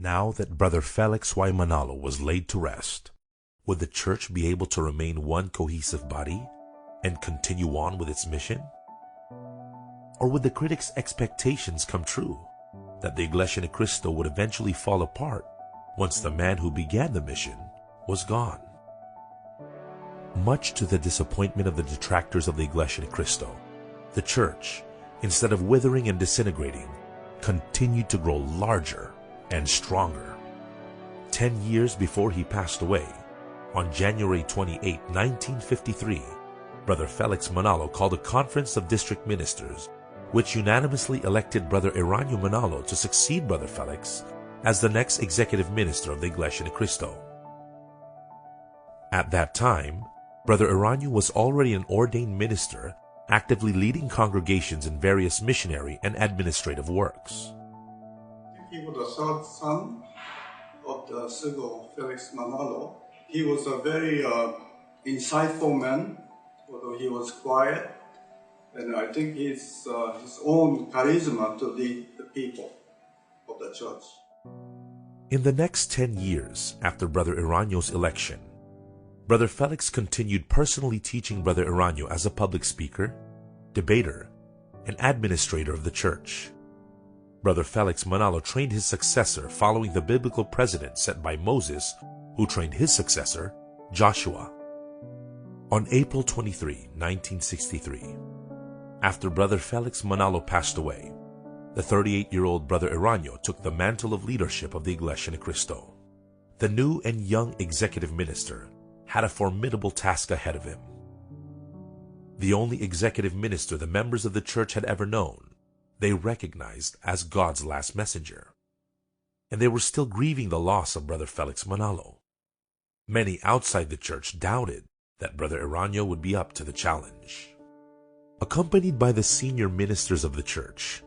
Now that Brother Felix Y. Manalo was laid to rest, would the church be able to remain one cohesive body and continue on with its mission? Or would the critics' expectations come true, that the Iglesia Ni Cristo would eventually fall apart once the man who began the mission was gone? Much to the disappointment of the detractors of the Iglesia Ni Cristo, the church, instead of withering and disintegrating, continued to grow larger and stronger. 10 years before he passed away, on January 28, 1953, Brother Felix Manalo called a conference of district ministers, which unanimously elected Brother Eraño Manalo to succeed Brother Felix as the next executive minister of the Iglesia Ni Cristo. At that time, Brother Eraño was already an ordained minister, actively leading congregations in various missionary and administrative works. He was the third son of the Sigo Felix Manalo. He was a very insightful man, although he was quiet. And I think his own charisma to lead the people of the church. In the next 10 years after Brother Eraño's election, Brother Felix continued personally teaching Brother Eraño as a public speaker, debater, and administrator of the church. Brother Felix Manalo trained his successor following the biblical precedent set by Moses, who trained his successor, Joshua. On April 23, 1963, after Brother Felix Manalo passed away, the 38-year-old Brother Eraño took the mantle of leadership of the Iglesia Ni Cristo. The new and young executive minister had a formidable task ahead of him. The only executive minister the members of the church had ever known, they recognized as God's last messenger. And they were still grieving the loss of Brother Felix Manalo. Many outside the church doubted that Brother Eraño would be up to the challenge. Accompanied by the senior ministers of the church,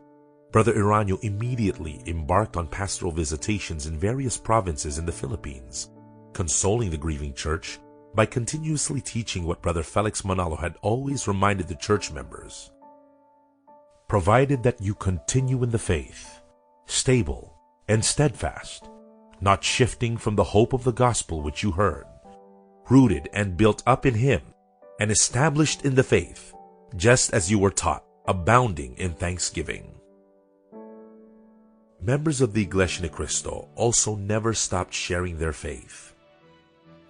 Brother Eraño immediately embarked on pastoral visitations in various provinces in the Philippines, consoling the grieving church by continuously teaching what Brother Felix Manalo had always reminded the church members. Provided that you continue in the faith, stable and steadfast, not shifting from the hope of the gospel which you heard, rooted and built up in Him, and established in the faith, just as you were taught, abounding in thanksgiving. Members of the Iglesia Ni Cristo also never stopped sharing their faith.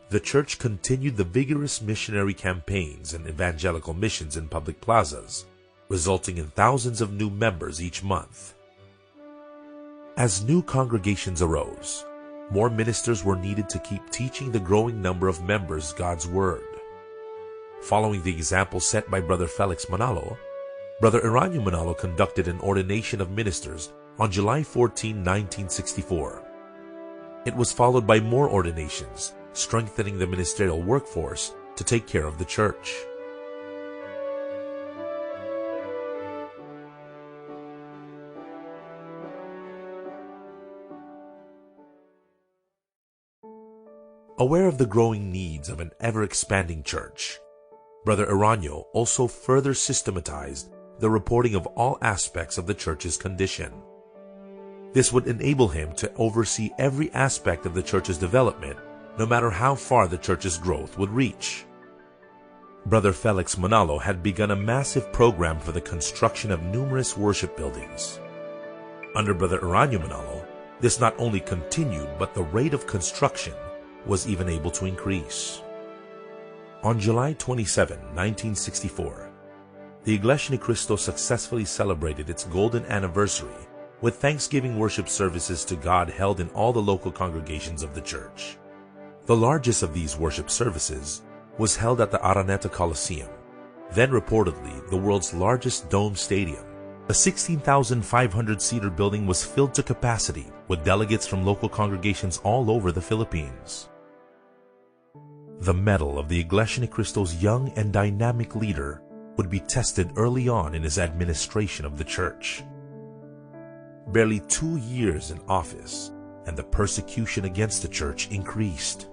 The church continued the vigorous missionary campaigns and evangelical missions in public plazas, resulting in thousands of new members each month. As new congregations arose, more ministers were needed to keep teaching the growing number of members God's Word. Following the example set by Brother Felix Manalo, Brother Eraño Manalo conducted an ordination of ministers on July 14, 1964. It was followed by more ordinations, strengthening the ministerial workforce to take care of the church. Aware of the growing needs of an ever-expanding church, Brother Eraño also further systematized the reporting of all aspects of the church's condition. This would enable him to oversee every aspect of the church's development, no matter how far the church's growth would reach. Brother Felix Manalo had begun a massive program for the construction of numerous worship buildings. Under Brother Eraño Manalo, this not only continued, but the rate of construction was even able to increase. On July 27, 1964, the Iglesia Ni Cristo successfully celebrated its golden anniversary with Thanksgiving worship services to God held in all the local congregations of the church. The largest of these worship services was held at the Araneta Coliseum, then reportedly the world's largest dome stadium. The 16,500-seater building was filled to capacity with delegates from local congregations all over the Philippines. The mettle of the Iglesia Ni Cristo's young and dynamic leader would be tested early on in his administration of the church. Barely 2 years in office, and the persecution against the church increased.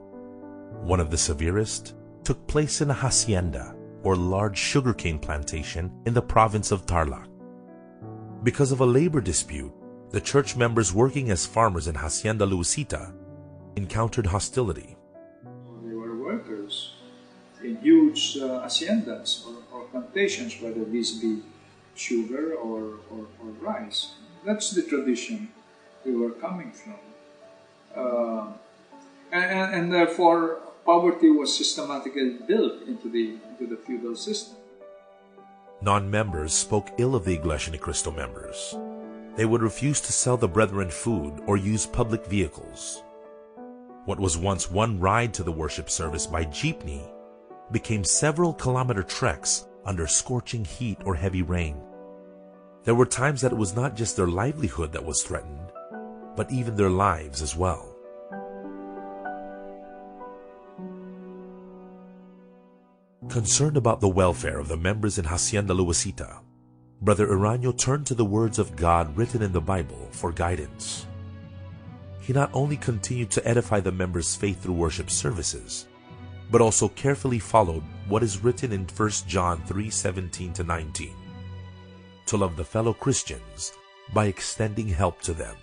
One of the severest took place in a hacienda, or large sugarcane plantation in the province of Tarlac. Because of a labor dispute, the church members working as farmers in Hacienda Luisita encountered hostility. They were workers in huge haciendas or plantations, whether these be sugar or rice. That's the tradition we were coming from. And therefore, poverty was systematically built into the feudal system. Non-members spoke ill of the Iglesia Ni Cristo members. They would refuse to sell the brethren food or use public vehicles. What was once one ride to the worship service by jeepney became several kilometer treks under scorching heat or heavy rain. There were times that it was not just their livelihood that was threatened, but even their lives as well. Concerned about the welfare of the members in Hacienda Luisita, Brother Eraño turned to the words of God written in the Bible for guidance. He not only continued to edify the members' faith through worship services, but also carefully followed what is written in 1 John 3:17-19, to love the fellow Christians by extending help to them.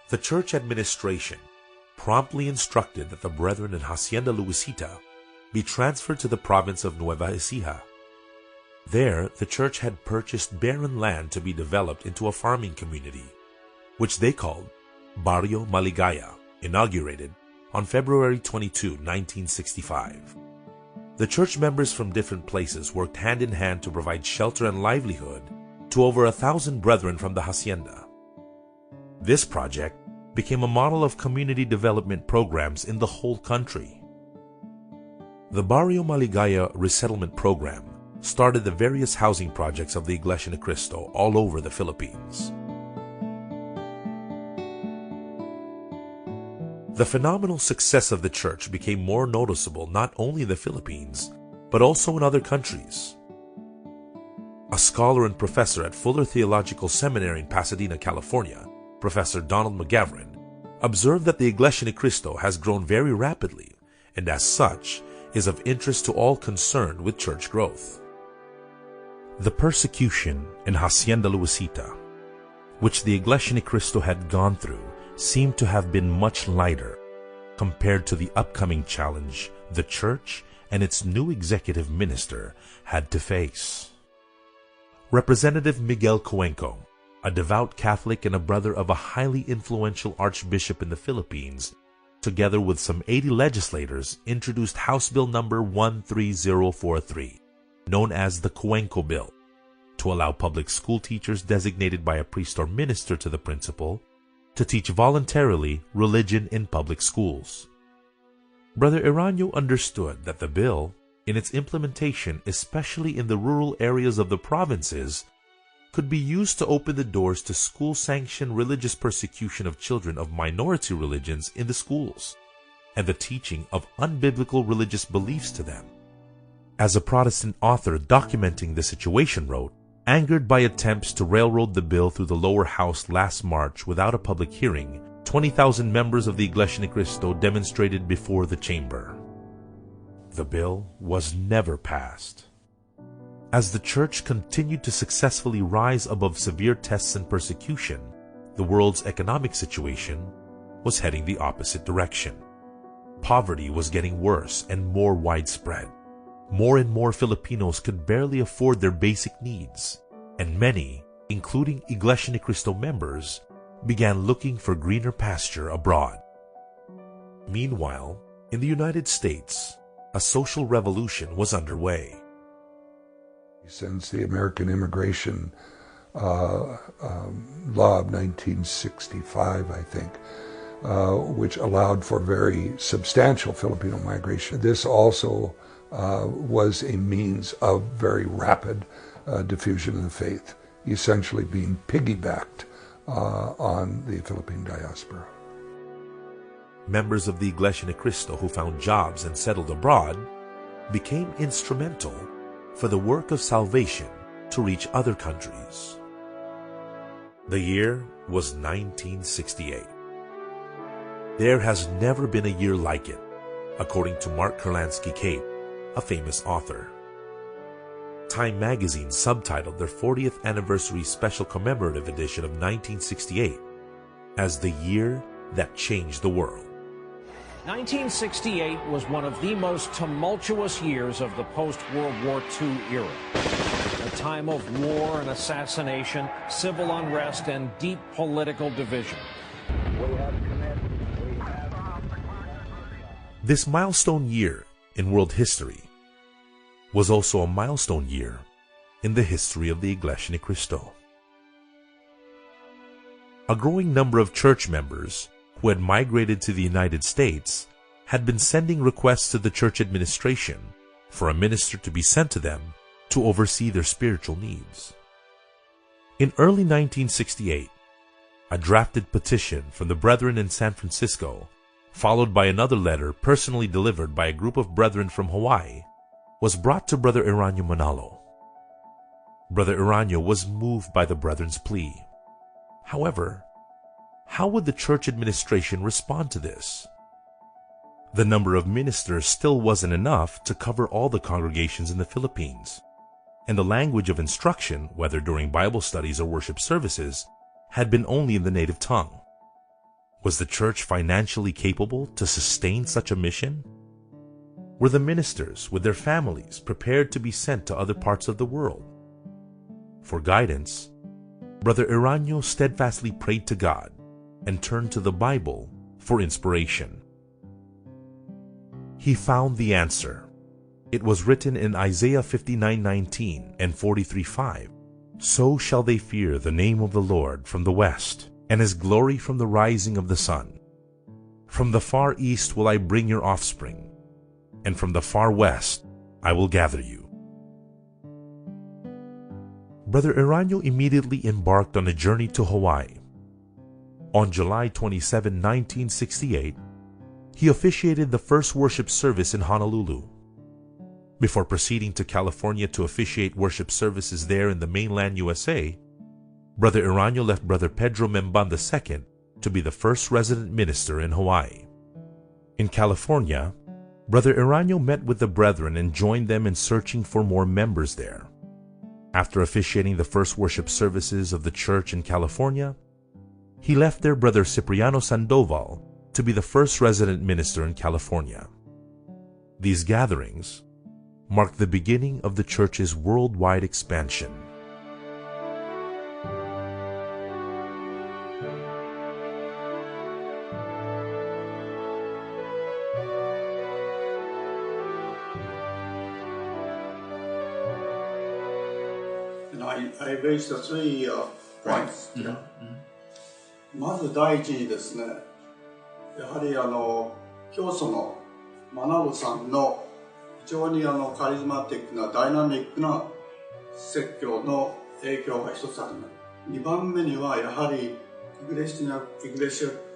The church administration promptly instructed that the brethren in Hacienda Luisita be transferred to the province of Nueva Ecija. There, the church had purchased barren land to be developed into a farming community, which they called Barrio Maligaya, inaugurated on February 22, 1965. The church members from different places worked hand in hand to provide shelter and livelihood to over 1,000 brethren from the hacienda. This project became a model of community development programs in the whole country. The Barrio Maligaya resettlement program started the various housing projects of the Iglesia Ni Cristo all over the Philippines. The phenomenal success of the church became more noticeable not only in the Philippines, but also in other countries. A scholar and professor at Fuller Theological Seminary in Pasadena, California, Professor Donald McGavran, observed that the Iglesia Ni Cristo has grown very rapidly, and as such, is of interest to all concerned with church growth. The persecution in Hacienda Luisita, which the Iglesia Ni Cristo had gone through, seemed to have been much lighter compared to the upcoming challenge the church and its new executive minister had to face. Representative Miguel Cuenco, a devout Catholic and a brother of a highly influential archbishop in the Philippines, together with some 80 legislators, introduced House Bill number 13043, known as the Cuenco Bill, to allow public school teachers designated by a priest or minister to the principal to teach voluntarily religion in public schools. Brother Eraño understood that the bill, in its implementation, especially in the rural areas of the provinces, could be used to open the doors to school-sanctioned religious persecution of children of minority religions in the schools, and the teaching of unbiblical religious beliefs to them. As a Protestant author documenting the situation wrote, angered by attempts to railroad the bill through the lower house last March without a public hearing, 20,000 members of the Iglesia Ni Cristo demonstrated before the chamber. The bill was never passed. As the church continued to successfully rise above severe tests and persecution, the world's economic situation was heading the opposite direction. Poverty was getting worse and more widespread. More and more Filipinos could barely afford their basic needs, and many, including Iglesia Ni Cristo members, began looking for greener pasture abroad. Meanwhile, in the United States, a social revolution was underway. Since the American Immigration Law of 1965, I think, which allowed for very substantial Filipino migration. This also was a means of very rapid diffusion of the faith, essentially being piggybacked on the Philippine diaspora. Members of the Iglesia Ni Cristo who found jobs and settled abroad became instrumental for the work of salvation to reach other countries. The year was 1968. There has never been a year like it, according to Mark Kurlansky Cape, a famous author. Time magazine subtitled their 40th anniversary special commemorative edition of 1968 as the year that changed the world. 1968 was one of the most tumultuous years of the post-World War II era. A time of war and assassination, civil unrest, and deep political division. This milestone year in world history was also a milestone year in the history of the Iglesia Ni Cristo. A growing number of church members who had migrated to the United States had been sending requests to the church administration for a minister to be sent to them to oversee their spiritual needs. In early 1968, a drafted petition from the brethren in San Francisco, followed by another letter personally delivered by a group of brethren from Hawaii, was brought to Brother Eraño Manalo. Brother Eraño was moved by the brethren's plea. However, how would the church administration respond to this? The number of ministers still wasn't enough to cover all the congregations in the Philippines, and the language of instruction, whether during Bible studies or worship services, had been only in the native tongue. Was the church financially capable to sustain such a mission? Were the ministers, with their families, prepared to be sent to other parts of the world? For guidance, Brother Eraño steadfastly prayed to God and turned to the Bible for inspiration. He found the answer. It was written in Isaiah 59:19 and 43:5. So shall they fear the name of the Lord from the west, and his glory from the rising of the sun. From the far east will I bring your offspring, and from the far west I will gather you. Brother Eraño immediately embarked on a journey to Hawaii. On July 27, 1968, he officiated the first worship service in Honolulu. Before proceeding to California to officiate worship services there in the mainland USA, Brother Eraño left Brother Pedro Memban II to be the first resident minister in Hawaii. In California, Brother Eraño met with the brethren and joined them in searching for more members there. After officiating the first worship services of the church in California, he left there Brother Cipriano Sandoval to be the first resident minister in California. These gatherings marked the beginning of the church's worldwide expansion. And I raised the three points. まず第一にですね、やはり教祖のマナロさんの非常にカリスマティックなダイナミックな説教の影響が一つあります。2番目にはやはりイグレシア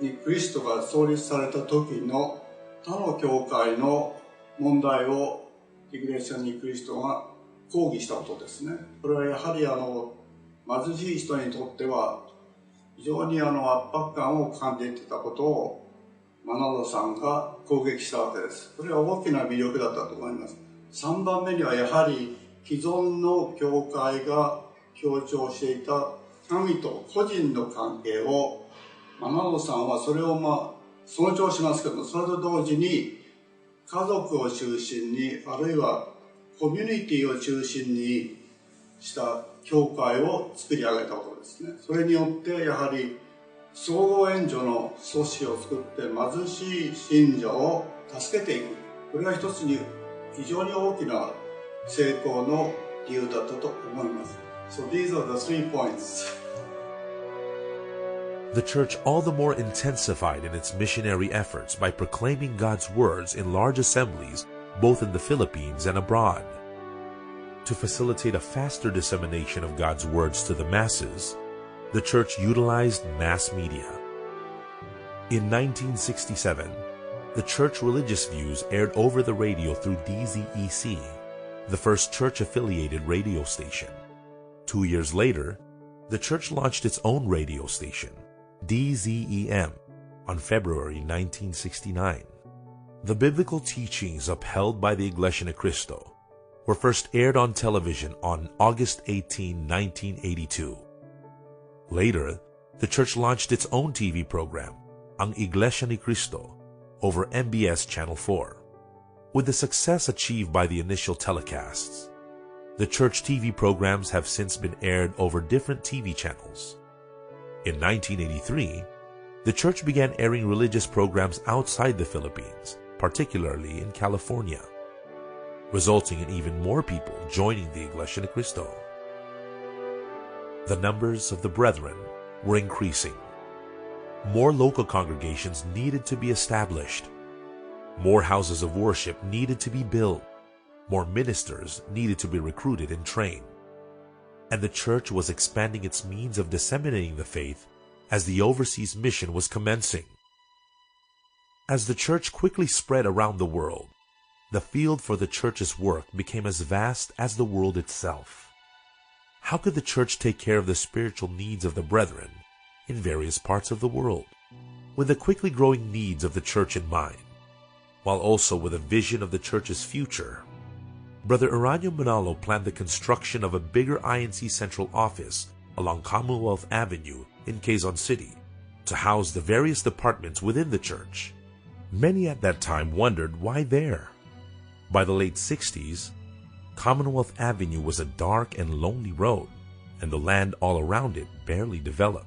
にクリストが創立された時の他の教会の問題をイグレシアにクリストが抗議したことですね。これはやはり貧しい人にとっては非常に圧迫感を感じていたことをマナロさんが攻撃したわけです。これは大きな魅力だったと思います。3番目にはやはり既存の教会が強調していた神と個人の関係をマナロさんはそれを尊重しますけども、それと同時に家族を中心にあるいはコミュニティを中心にした教会を作り上げたことですね。それによってやはり総合援助の組織を作って貧しい信者を助けていく。これが一つに非常に大きな成功の理由だったと思います。So these are the 3 points. The church all the more intensified in its missionary efforts by proclaiming God's words in large assemblies both in the Philippines and abroad. To facilitate a faster dissemination of God's words to the masses, the church utilized mass media. In 1967, the church religious views aired over the radio through DZEC, the first church-affiliated radio station. 2 years later, the church launched its own radio station, DZEM, on February 1969. The biblical teachings upheld by the Iglesia Ni Cristo were first aired on television on August 18, 1982. Later, the church launched its own TV program, Ang Iglesia ni Cristo, over MBS Channel 4. With the success achieved by the initial telecasts, the church TV programs have since been aired over different TV channels. In 1983, the church began airing religious programs outside the Philippines, particularly in California, resulting in even more people joining the Iglesia ni Cristo. The numbers of the brethren were increasing. More local congregations needed to be established. More houses of worship needed to be built. More ministers needed to be recruited and trained. And the church was expanding its means of disseminating the faith as the overseas mission was commencing. As the church quickly spread around the world, the field for the church's work became as vast as the world itself. How could the church take care of the spiritual needs of the brethren in various parts of the world, with the quickly growing needs of the church in mind, while also with a vision of the church's future? Brother Eraño Manalo planned the construction of a bigger INC central office along Commonwealth Avenue in Quezon City to house the various departments within the church. Many at that time wondered why there. By the late 60s, Commonwealth Avenue was a dark and lonely road, and the land all around it barely developed.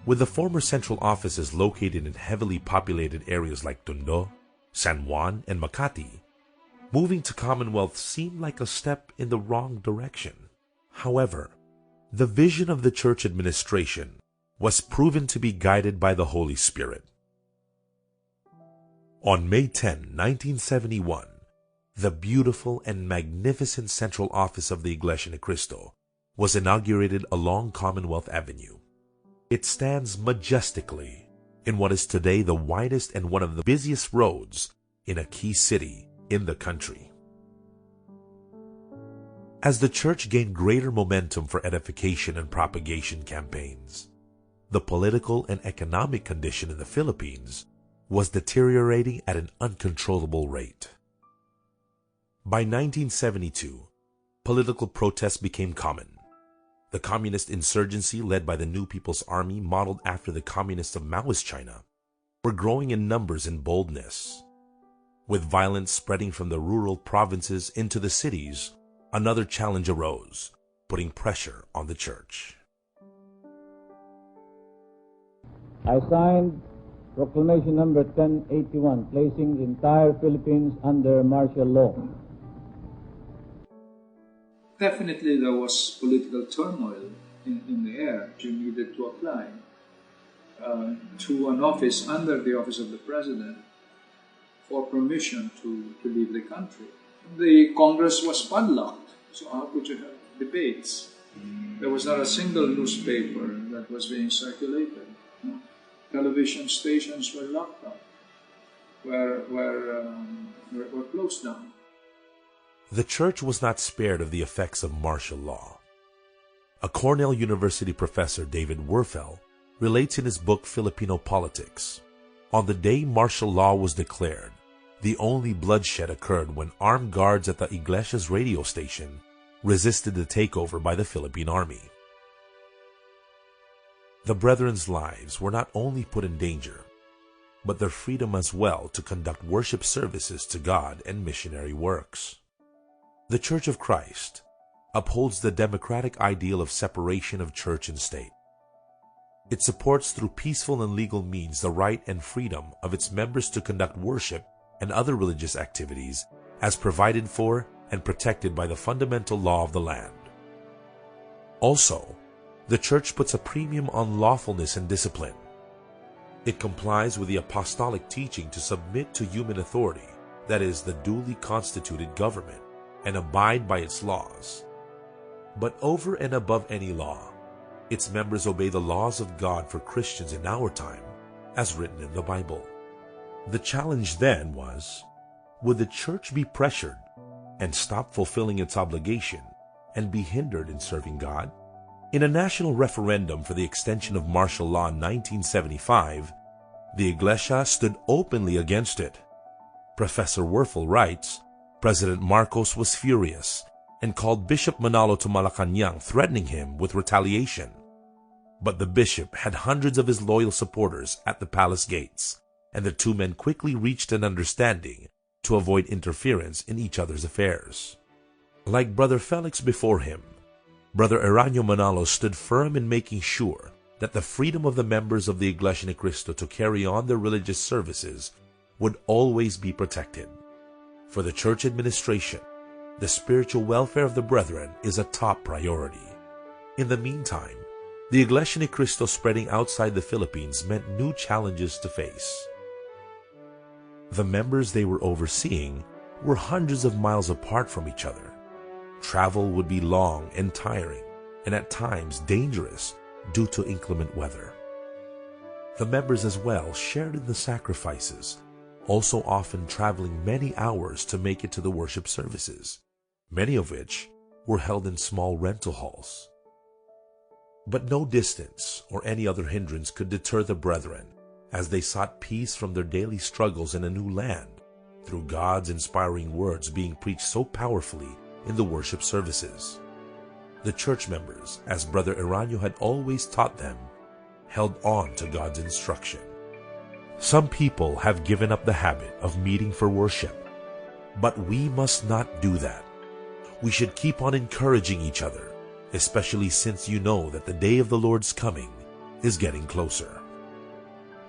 With the former central offices located in heavily populated areas like Tondo, San Juan, and Makati, moving to Commonwealth seemed like a step in the wrong direction. However, the vision of the church administration was proven to be guided by the Holy Spirit. On May 10, 1971, the beautiful and magnificent central office of the Iglesia ni Cristo was inaugurated along Commonwealth Avenue. It stands majestically in what is today the widest and one of the busiest roads in a key city in the country. As the church gained greater momentum for edification and propagation campaigns, the political and economic condition in the Philippines was deteriorating at an uncontrollable rate. By 1972, political protests became common. The communist insurgency led by the New People's Army, modeled after the communists of Maoist China, were growing in numbers and boldness. With violence spreading from the rural provinces into the cities, another challenge arose, putting pressure on the church. I signed Proclamation number 1081, placing the entire Philippines under martial law. Definitely there was political turmoil in the air. You needed to apply to an office under the office of the president for permission to leave the country. The Congress was padlocked, so how could you have debates? There was not a single newspaper that was being circulated. No. Television stations were locked up, were closed down. The church was not spared of the effects of martial law. A Cornell University professor, David Werfel, relates in his book Filipino Politics, on the day martial law was declared, the only bloodshed occurred when armed guards at the Iglesia's radio station resisted the takeover by the Philippine Army. The brethren's lives were not only put in danger, but their freedom as well to conduct worship services to God and missionary works. The Church of Christ upholds the democratic ideal of separation of church and state. It supports through peaceful and legal means the right and freedom of its members to conduct worship and other religious activities as provided for and protected by the fundamental law of the land. Also, the church puts a premium on lawfulness and discipline. It complies with the apostolic teaching to submit to human authority, that is, the duly constituted government, and abide by its laws. But over and above any law, its members obey the laws of God for Christians in our time, as written in the Bible. The challenge then was, would the church be pressured and stop fulfilling its obligation and be hindered in serving God? In a national referendum for the extension of martial law in 1975, the Iglesia stood openly against it. Professor Werfel writes, President Marcos was furious and called Bishop Manalo to Malacanang, threatening him with retaliation. But the bishop had hundreds of his loyal supporters at the palace gates, and the two men quickly reached an understanding to avoid interference in each other's affairs. Like Brother Felix before him, Brother Eraño Manalo stood firm in making sure that the freedom of the members of the Iglesia Ni Cristo to carry on their religious services would always be protected. For the church administration, the spiritual welfare of the brethren is a top priority. In the meantime, the Iglesia Ni Cristo spreading outside the Philippines meant new challenges to face. The members they were overseeing were hundreds of miles apart from each other. Travel would be long and tiring, and at times dangerous due to inclement weather. The members as well shared in the sacrifices, also often traveling many hours to make it to the worship services, many of which were held in small rental halls. But no distance or any other hindrance could deter the brethren as they sought peace from their daily struggles in a new land through God's inspiring words being preached so powerfully in the worship services. The church members, as Brother Eraño had always taught them, held on to God's instruction. Some people have given up the habit of meeting for worship, but we must not do that. We should keep on encouraging each other, especially since you know that the day of the Lord's coming is getting closer.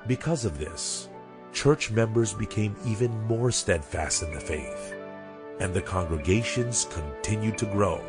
Because of this, church members became even more steadfast in the faith, and the congregations continued to grow.